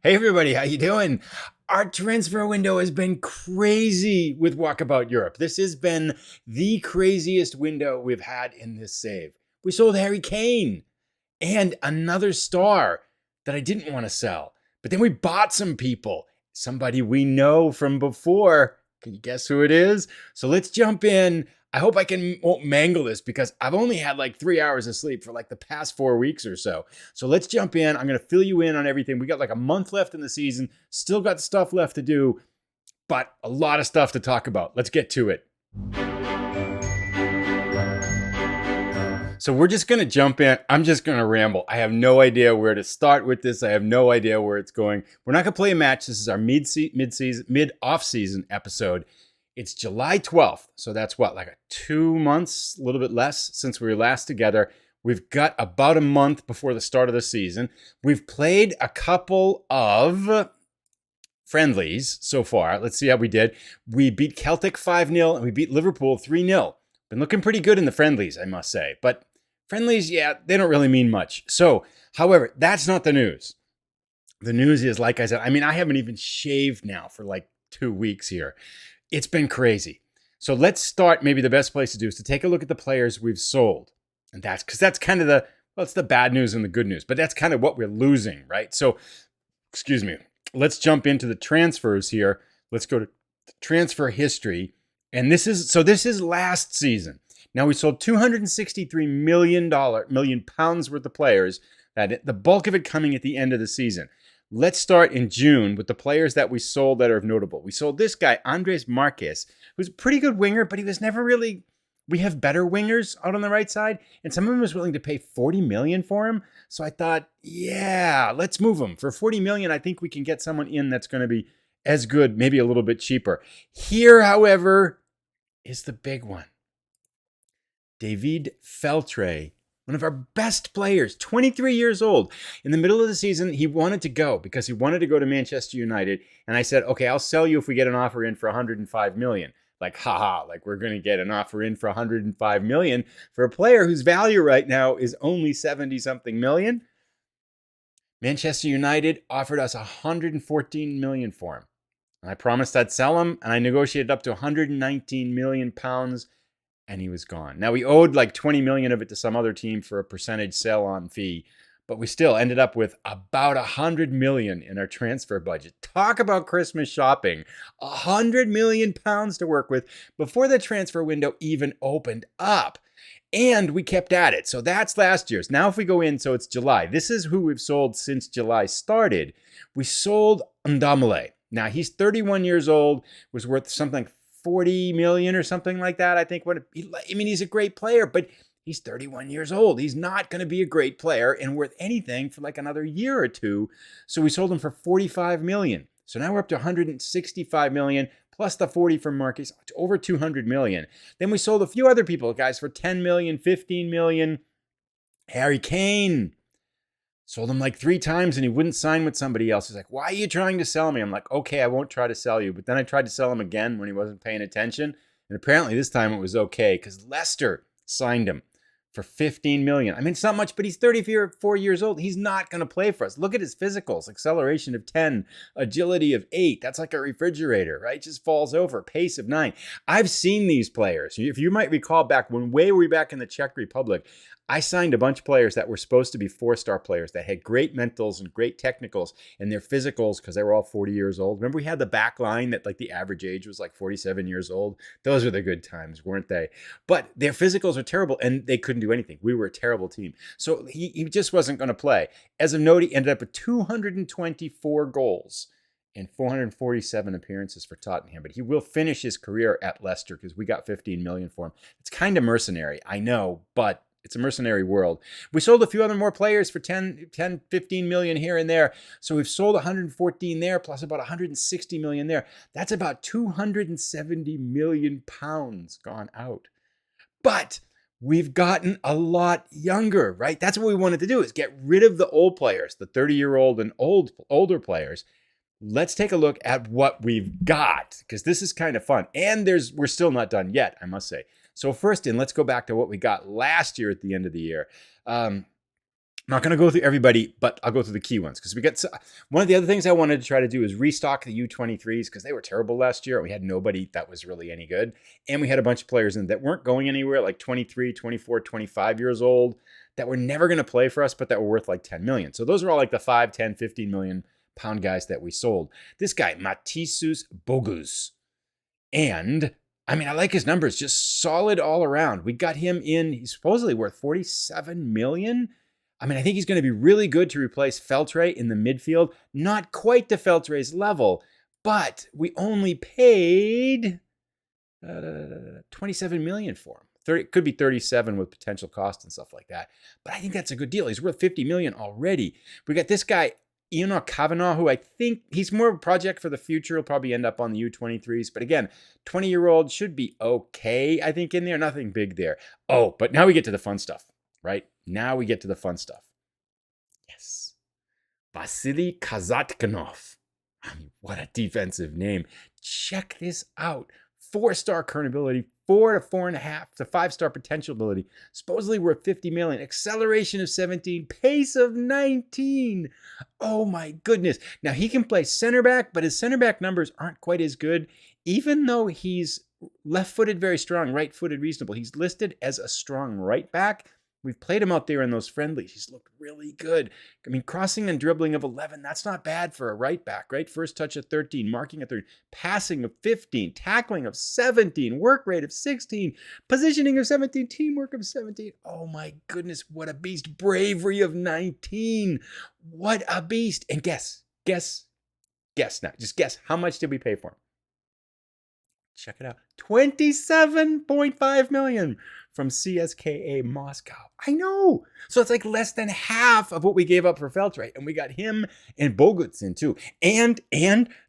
Hey everybody, how you doing? Our transfer window has been crazy with Walkabout Europe. This has been the craziest window we've had in this save. We sold Harry Kane and another star that I didn't want to sell. But then we bought some people, somebody we know from before. Can you guess who it is? So let's jump in. I hope won't mangle this because I've only had like 3 hours of sleep for like the past 4 weeks or so. So let's jump in. I'm going to fill you in on everything. We got like a month left in the season, still got stuff left to do, but a lot of stuff to talk about. Let's get to it. So we're just going to jump in. I'm just going to ramble. I have no idea where to start with this. I have no idea where it's going. We're not going to play a match. This is our mid-off-season episode. It's July 12th. So that's what, like 2 months, a little bit less since we were last together. We've got about a month before the start of the season. We've played a couple of friendlies so far. Let's see how we did. We beat Celtic 5-0 and we beat Liverpool 3-0. Been looking pretty good in the friendlies, I must say. But friendlies, yeah, they don't really mean much. So, however, that's not the news. The news is, like I said, I haven't even shaved now for like 2 weeks here. It's been crazy. So let's start. Maybe the best place to do is to take a look at the players we've sold. And that's because that's kind of it's the bad news and the good news. But that's kind of what we're losing, right? So, excuse me. Let's jump into the transfers here. Let's go to transfer history. And this is last season. Now we sold $263 million pounds worth of players. The bulk of it coming at the end of the season. Let's start in June with the players that we sold that are notable. We sold this guy, Andres Marquez, who's a pretty good winger, but he was never really. We have better wingers out on the right side, and some of them was willing to pay $40 million for him. So I thought, yeah, let's move him for $40 million. I think we can get someone in that's going to be as good, maybe a little bit cheaper. Here, however, is the big one. David Feltre, one of our best players, 23 years old. In the middle of the season, he wanted to go because he wanted to go to Manchester United. And I said, okay, I'll sell you if we get an offer in for $105 million. Like, haha, like we're going to get an offer in for $105 million for a player whose value right now is only 70-something million. Manchester United offered us $114 million for him. And I promised I'd sell him, and I negotiated up to £119 million, and he was gone. Now, we owed like $20 million of it to some other team for a percentage sell-on fee, but we still ended up with about $100 million in our transfer budget. Talk about Christmas shopping. £100 million to work with before the transfer window even opened up. And we kept at it. So that's last year's. Now if we go in, so it's July. This is who we've sold since July started. We sold Ndamale. Now he's 31 years old, was worth something like 40 million or something like that. I think he's a great player, but he's 31 years old. He's not going to be a great player and worth anything for like another year or two. So we sold him for 45 million. So now we're up to 165 million plus the 40 from Marcus, over 200 million. Then we sold a few other people, guys, for 10 million, 15 million. Harry Kane. Sold him like 3 times and he wouldn't sign with somebody else. He's like, why are you trying to sell me? I'm like, okay, I won't try to sell you. But then I tried to sell him again when he wasn't paying attention. And apparently this time it was okay because Leicester signed him for 15 million. It's not much, but he's 34 years old. He's not going to play for us. Look at his physicals. Acceleration of 10, agility of 8. That's like a refrigerator, right? Just falls over. Pace of 9. I've seen these players. If you might recall back when way back in the Czech Republic, I signed a bunch of players that were supposed to be 4-star players that had great mentals and great technicals, and their physicals, because they were all 40 years old. Remember we had the back line that like the average age was like 47 years old? Those were the good times, weren't they? But their physicals are terrible, and they couldn't do anything. We were a terrible team. So he just wasn't going to play. As of note, he ended up with 224 goals and 447 appearances for Tottenham. But he will finish his career at Leicester because we got 15 million for him. It's kind of mercenary, I know, but it's a mercenary world. We sold a few other more players for 10, 15 million here and there. So we've sold 114 there, plus about 160 million there. That's about 270 million pounds gone out. But we've gotten a lot younger, right? That's what we wanted to do, is get rid of the old players, the 30-year-old and older players. Let's take a look at what we've got, because this is kind of fun. And we're still not done yet, I must say. So first let's go back to what we got last year at the end of the year. I'm not going to go through everybody, but I'll go through the key ones because we got one of the other things I wanted to try to do is restock the U23s because they were terrible last year. We had nobody that was really any good. And we had a bunch of players in that weren't going anywhere, like 23, 24, 25 years old, that were never going to play for us, but that were worth like 10 million. So those are all like the 5, 10, 15 million pound guys that we sold. This guy, Matthäus Bogus. And I mean, I like his numbers, just solid all around. We got him in, he's supposedly worth 47 million. I mean, I think he's going to be really good to replace Feltre in the midfield. Not quite to Feltre's level, but we only paid 27 million for him. It could be 37 with potential cost and stuff like that. But I think that's a good deal. He's worth 50 million already. We got this guy, Ian Kavanaugh, who I think he's more of a project for the future. He'll probably end up on the U23s. But again, 20-year-old should be okay, I think, in there. Nothing big there. Oh, but now we get to the fun stuff, right? Now we get to the fun stuff. Yes. Vasily Kazatkanov. I mean, what a defensive name. Check this out. 4-star current ability, 4 to 4.5 to 5-star potential ability. Supposedly worth 50 million. Acceleration of 17. Pace of 19. Oh my goodness. Now he can play center back, but his center back numbers aren't quite as good. Even though he's left-footed, very strong, right-footed, reasonable. He's listed as a strong right back. We've played him out there in those friendlies. He's looked really good. I mean, crossing and dribbling of 11, that's not bad for a right back, right? First touch of 13, marking of 13, passing of 15, tackling of 17, work rate of 16, positioning of 17, teamwork of 17. Oh my goodness, what a beast. Bravery of 19. What a beast. And guess now. Just guess, how much did we pay for him? Check it out. 27.5 million from CSKA Moscow. I know. So it's like less than half of what we gave up for Feltre. And we got him and Boguts in too. And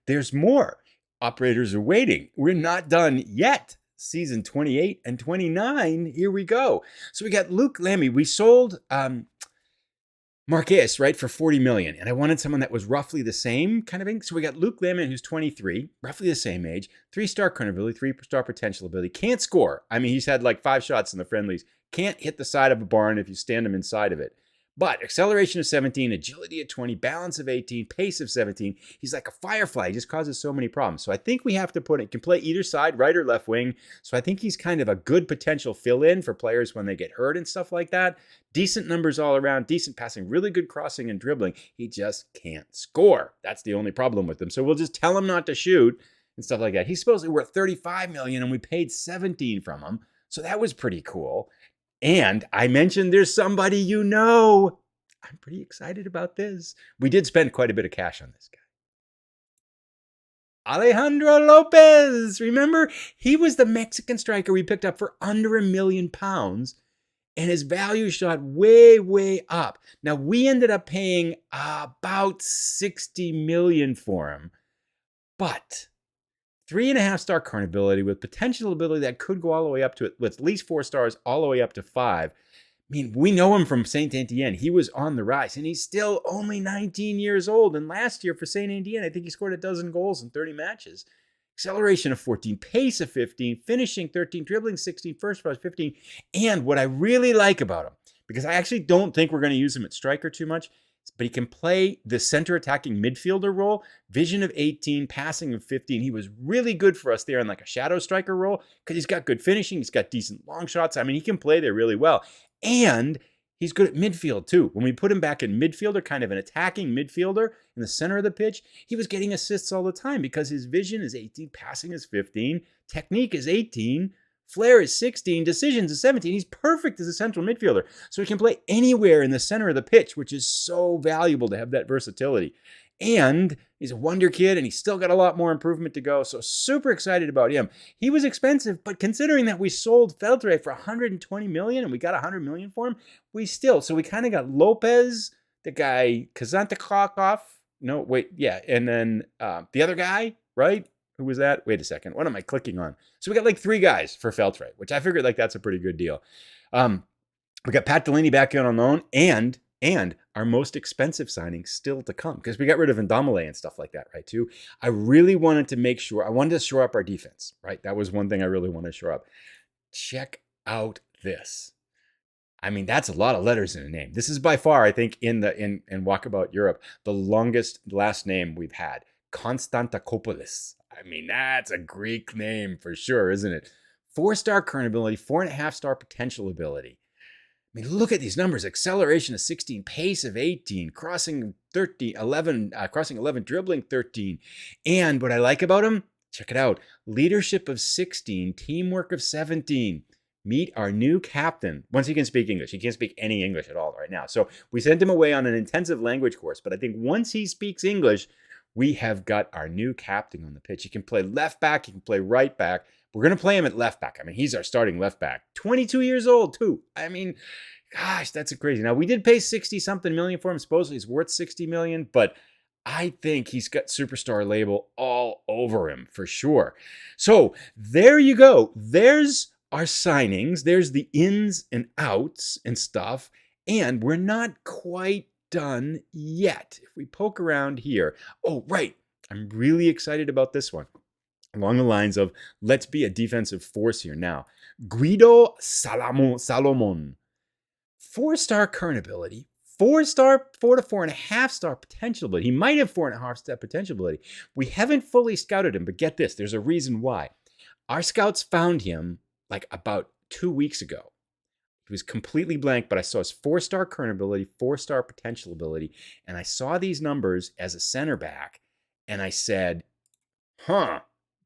there's more. Operators are waiting. We're not done yet. Season 28 and 29. Here we go. So we got Luke Lammy. We sold Marquez, right, for 40 million. And I wanted someone that was roughly the same kind of thing. So we got Luke Lehman, who's 23, roughly the same age, 3-star current ability, 3-star potential ability. Can't score. I mean, he's had like 5 shots in the friendlies. Can't hit the side of a barn if you stand him inside of it. But acceleration of 17, agility of 20, balance of 18, pace of 17. He's like a firefly. He just causes so many problems. So I think we have to put it, can play either side, right or left wing. So I think he's kind of a good potential fill-in for players when they get hurt and stuff like that. Decent numbers all around, decent passing, really good crossing and dribbling. He just can't score. That's the only problem with him. So we'll just tell him not to shoot and stuff like that. He's supposedly worth 35 million and we paid 17 from him. So that was pretty cool. And I mentioned there's somebody you know. I'm pretty excited about this. We did spend quite a bit of cash on this guy. Alejandro Lopez. Remember? He was the Mexican striker we picked up for under £1 million. And his value shot way, way up. Now, we ended up paying about 60 million for him. But 3.5-star current ability with potential ability that could go all the way up to at least 4 stars, all the way up to 5. I mean, we know him from Saint Etienne. He was on the rise, and he's still only 19 years old. And last year for Saint Etienne, I think he scored 12 goals in 30 matches. Acceleration of 14, pace of 15, finishing 13, dribbling 16, first pass 15. And what I really like about him, because I actually don't think we're going to use him at striker too much, but he can play the center attacking midfielder role, vision of 18, passing of 15. He was really good for us there in like a shadow striker role because he's got good finishing. He's got decent long shots. I mean, he can play there really well. And he's good at midfield too. When we put him back in midfielder, kind of an attacking midfielder in the center of the pitch, he was getting assists all the time because his vision is 18, passing is 15, technique is 18, flair is 16, decisions is 17. He's perfect as a central midfielder. So he can play anywhere in the center of the pitch, which is so valuable to have that versatility. And he's a wonder kid, and he's still got a lot more improvement to go. So super excited about him. He was expensive, but considering that we sold Feltre for 120 million and we got 100 million for him, so we kind of got Lopez, the guy Kazantakov. No, wait, yeah, and then the other guy, right? Who was that? Wait a second. What am I clicking on? So we got like 3 guys for Feltre, which I figured like that's a pretty good deal. We got Pat Delaney back in on loan, and our most expensive signing still to come because we got rid of Ndomile and stuff like that, right, too. I really wanted to make sure, I wanted to shore up our defense, right? That was one thing I really wanted to shore up. Check out this. I mean, that's a lot of letters in a name. This is by far, I think, in Walkabout Europe, the longest last name we've had. Konstantakopoulos. I mean, that's a Greek name for sure, isn't it? 4-star current ability, 4.5-star potential ability. I mean, look at these numbers. Acceleration of 16, pace of 18, crossing 13, 11, crossing 11, dribbling 13. And what I like about him, check it out. Leadership of 16, teamwork of 17. Meet our new captain. Once he can speak English. He can't speak any English at all right now. So we sent him away on an intensive language course. But I think once he speaks English, we have got our new captain on the pitch. He can play left back. He can play right back. We're going to play him at left back. I mean, he's our starting left back. 22 years old, too. I mean, gosh, that's crazy. Now, we did pay 60-something million for him. Supposedly he's worth 60 million, but I think he's got superstar label all over him for sure. So there you go. There's our signings. There's the ins and outs and stuff. And we're not quite done yet. If we poke around here. Oh, right. I'm really excited about this one. Along the lines of, let's be a defensive force here now. Guido Salomon. 4-star current ability, 4-star, 4 to 4.5-star potential ability. He might have 4.5-star potential ability. We haven't fully scouted him, but get this, there's a reason why. Our scouts found him like about 2 weeks ago. He was completely blank, but I saw his 4-star current ability, 4-star potential ability, and I saw these numbers as a center back, and I said,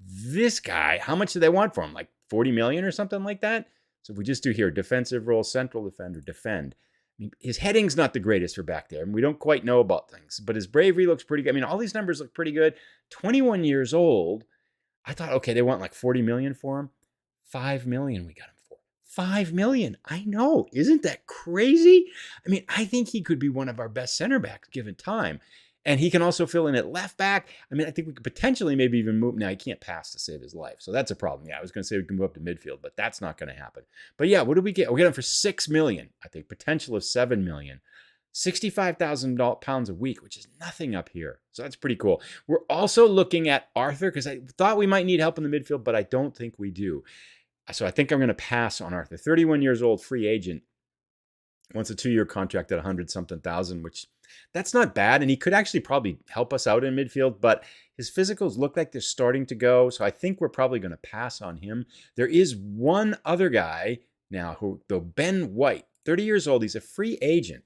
this guy, how much do they want for him? Like 40 million or something like that? So if we just do here, defensive role, central defender, defend. I mean, his heading's not the greatest for back there, and we don't quite know about things, but his bravery looks pretty good. I mean, all these numbers look pretty good. 21 years old. I thought, okay, they want like 40 million for him. 5 million we got him for. 5 million. I know. Isn't that crazy? I mean, I think he could be one of our best center backs given time. And he can also fill in at left back. I mean, I think we could potentially maybe even move. Now, he can't pass to save his life. So that's a problem. Yeah, I was going to say we can move up to midfield, but that's not going to happen. But yeah, what did we get? We got him for 6 million. I think potential of 7 million. 65,000 pounds a week, which is nothing up here. So that's pretty cool. We're also looking at Arthur because I thought we might need help in the midfield, but I don't think we do. So I think I'm going to pass on Arthur. 31 years old, free agent. Wants a 2-year contract at 100-something thousand, which that's not bad. And he could actually probably help us out in midfield, but his physicals look like they're starting to go. So I think we're probably going to pass on him. There is one other guy now who, though, Ben White, 30 years old. He's a free agent,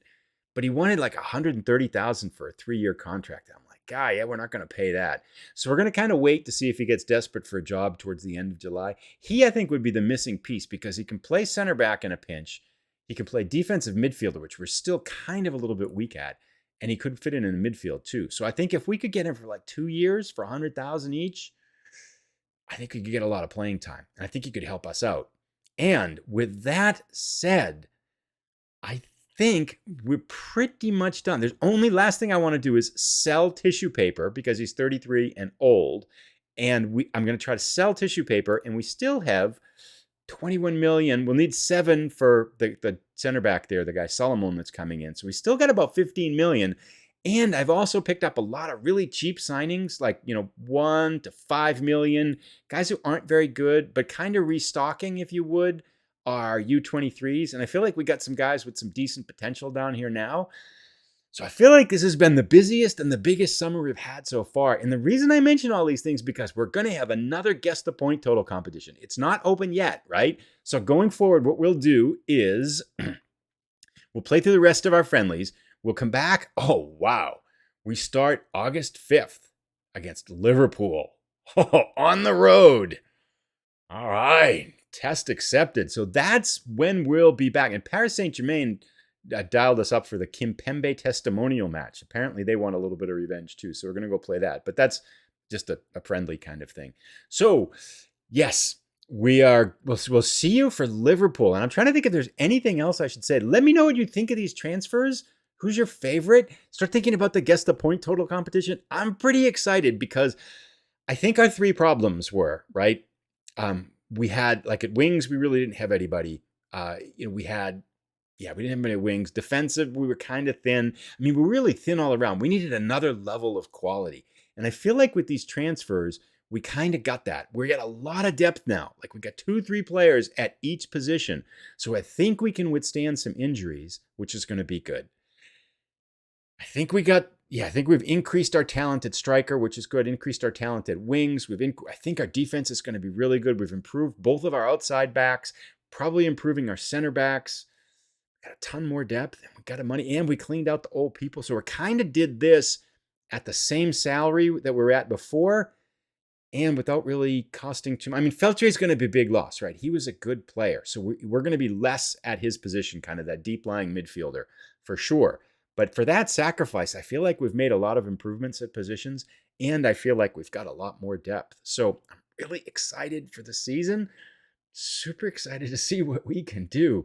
but he wanted like 130,000 for a 3-year contract. I'm like, yeah, we're not going to pay that. So we're going to kind of wait to see if he gets desperate for a job towards the end of July. He, I think, would be the missing piece because he can play center back in a pinch. He can play defensive midfielder, which we're still kind of a little bit weak at. And he could fit in the midfield too. So I think if we could get him for like 2 years for 100,000 each, I think we could get a lot of playing time. And I think he could help us out. And with that said, I think we're pretty much done. There's only last thing I want to do is sell tissue paper because he's 33 and old. And I'm going to try to sell tissue paper, and we still have 21 million. We'll need 7 for the center back there, the guy Solomon that's coming in. So we still got about 15 million. And I've also picked up a lot of really cheap signings, like, 1 to 5 million. Guys who aren't very good, but kind of restocking, if you would, our U23s. And I feel like we got some guys with some decent potential down here now. So I feel like this has been the busiest and the biggest summer we've had so far. And the reason I mention all these things because we're going to have another Guess the Point total competition. It's not open yet, right? So going forward, what we'll do is we'll play through the rest of our friendlies. We'll come back. Oh, wow. We start August 5th against Liverpool. On the road. All right. Test accepted. So that's when we'll be back. And Paris Saint-Germain dialed us up for the Kimpembe testimonial match. Apparently they want a little bit of revenge too. So we're going to go play that. But that's just a friendly kind of thing. So yes, we'll see you for Liverpool. And I'm trying to think if there's anything else I should say. Let me know what you think of these transfers. Who's your favorite? Start thinking about the Guess the Point total competition. I'm pretty excited because I think our 3 problems were, right? We had, like at wings, we really didn't have anybody. We didn't have many wings. Defensive, we were kind of thin. I mean, we're really thin all around. We needed another level of quality. And I feel like with these transfers, we kind of got that. We got a lot of depth now. Like we got 2-3 players at each position. So I think we can withstand some injuries, which is going to be good. I think we've increased our talent at striker, which is good. Increased our talent at wings. I think our defense is going to be really good. We've improved both of our outside backs, probably improving our center backs. Got a ton more depth, and we got money, and we cleaned out the old people. So we kind of did this at the same salary that we were at before, and without really costing too much. I mean, Feltre is going to be a big loss, right? He was a good player, so we're going to be less at his position, kind of that deep lying midfielder for sure. But for that sacrifice, I feel like we've made a lot of improvements at positions, and I feel like we've got a lot more depth. So I'm really excited for the season. Super excited to see what we can do.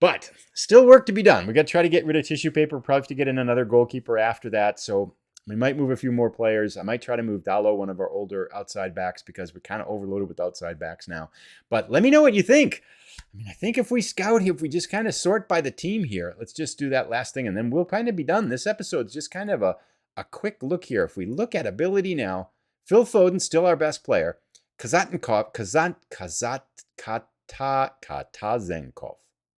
But still work to be done. We got to try to get rid of tissue paper, probably have to get in another goalkeeper after that. So we might move a few more players. I might try to move Dallo, one of our older outside backs, because we're kind of overloaded with outside backs now. But let me know what you think. I mean, I think if we scout here, if we just kind of sort by the team here, let's just do that last thing, and then we'll kind of be done. This episode's just kind of a quick look here. If we look at ability now, Phil Foden, still our best player. Katazenkov.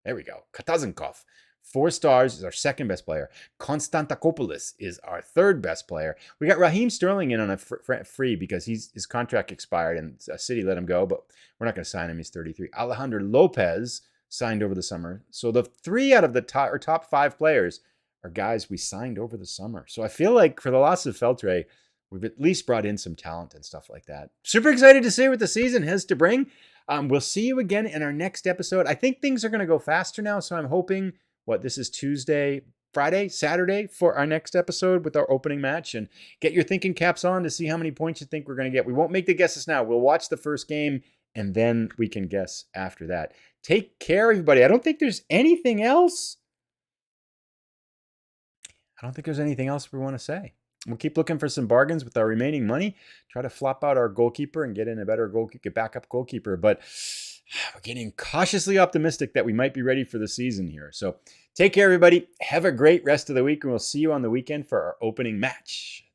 There we go. Katazenkov. 4 stars, is our second best player. Konstantakopoulos is our third best player. We got Raheem Sterling in on a free because his contract expired and City let him go, but we're not going to sign him. He's 33. Alejandro Lopez signed over the summer. So the 3 out of the top 5 players are guys we signed over the summer. So I feel like for the loss of Feltre, we've at least brought in some talent and stuff like that. Super excited to see what the season has to bring. We'll see you again in our next episode. I think things are going to go faster now, so I'm hoping this is Tuesday, Friday, Saturday for our next episode with our opening match, and get your thinking caps on to see how many points you think we're going to get. We won't make the guesses now. We'll watch the first game, and then we can guess after that. Take care, everybody. I don't think there's anything else. We want to say. We'll keep looking for some bargains with our remaining money. Try to flop out our goalkeeper and get in a better backup goalkeeper. But we're getting cautiously optimistic that we might be ready for the season here. So take care, everybody. Have a great rest of the week, and we'll see you on the weekend for our opening match.